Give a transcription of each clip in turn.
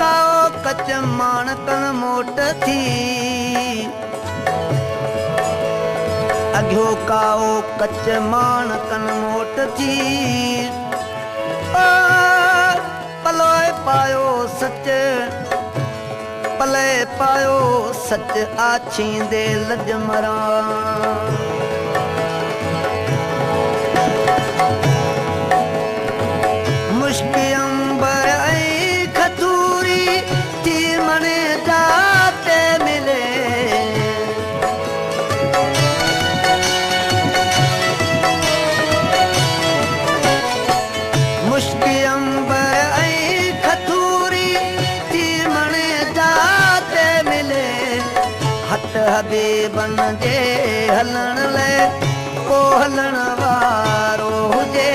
काओ कच माणकन मोट थी अघ्यो काओ कच माणकन मोट थी पलोए पायो सच पले पायो सच आछींदे लजमरा मुश्किल अंबर आई खतूरी थी मने जाते मिले मुश्किल अंबर आई खतूरी थी मने जाते मिले हथ हबीबन जे हलण ले को हलण वारो हुजे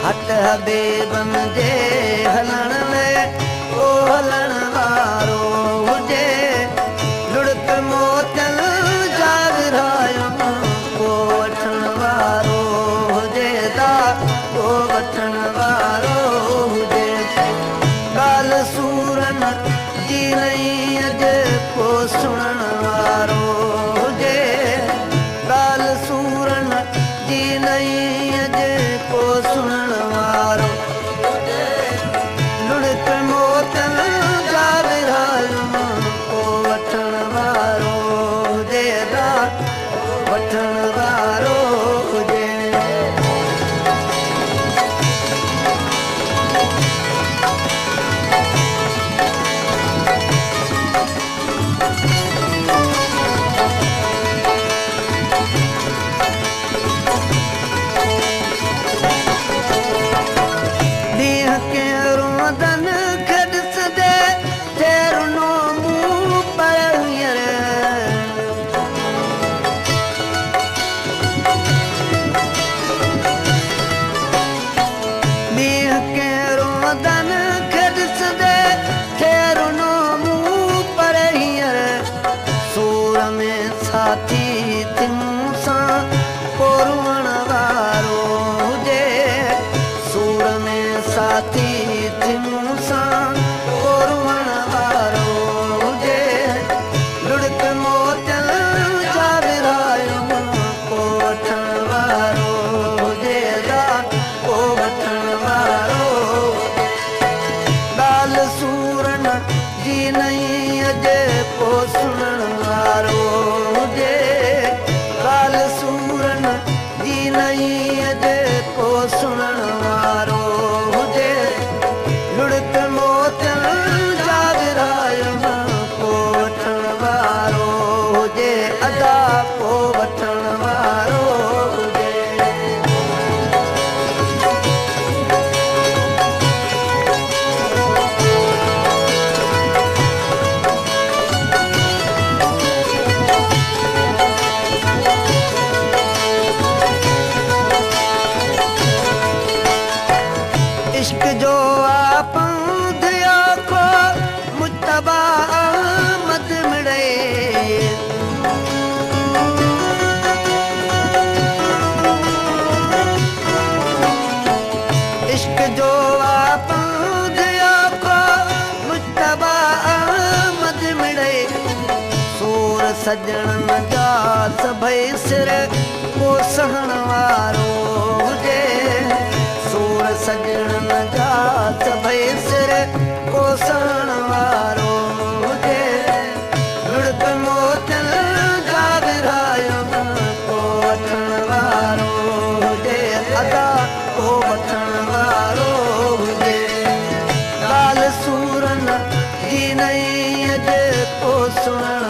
हथ हबीबन जे हलण ले को हलण वारो हुजे लुड़क मोचल जा विरायम को वठण वारो हुजे दा को वठण वारो हुजे गाल सूरन जी नहीं अज को सुणण वारो हुजे गाल सूरन जी नहीं अज को सुणण वारो लुड़क मोचल जा विरायम को वठण वारो हुजे दा वठण वारो हुजे साथी तिमसा कोरुण वारो हुजे सूर में साथी तिमसा कोरुण वारो हुजे लुड़क मोचल जा विरायम को वठण वारो हुजे दा को वठण वारो गाल सूरन जी नहीं अज को सुणण वारो गाल सूरन जी नहीं अज को सुणण वारो हुजे लुड़क मोचल जा विरायम को वठण वारो हुजे अदा को वठण वारो हुजे इश्क जो आप दिया को मुत्तबा अहमद मिले इश्क जो आप दिया को मुत्तबा अहमद मिले सूर सजण जा सभई सिर को सहण वारो हुजे सूर सजण जा सभई सिर को सहण वारो हुजे लुड़क मोचल जा विरायम को वठण वारो हुजे अदा को वठण वारो हुजे गाल सूरन जी नहीं अज को सुणण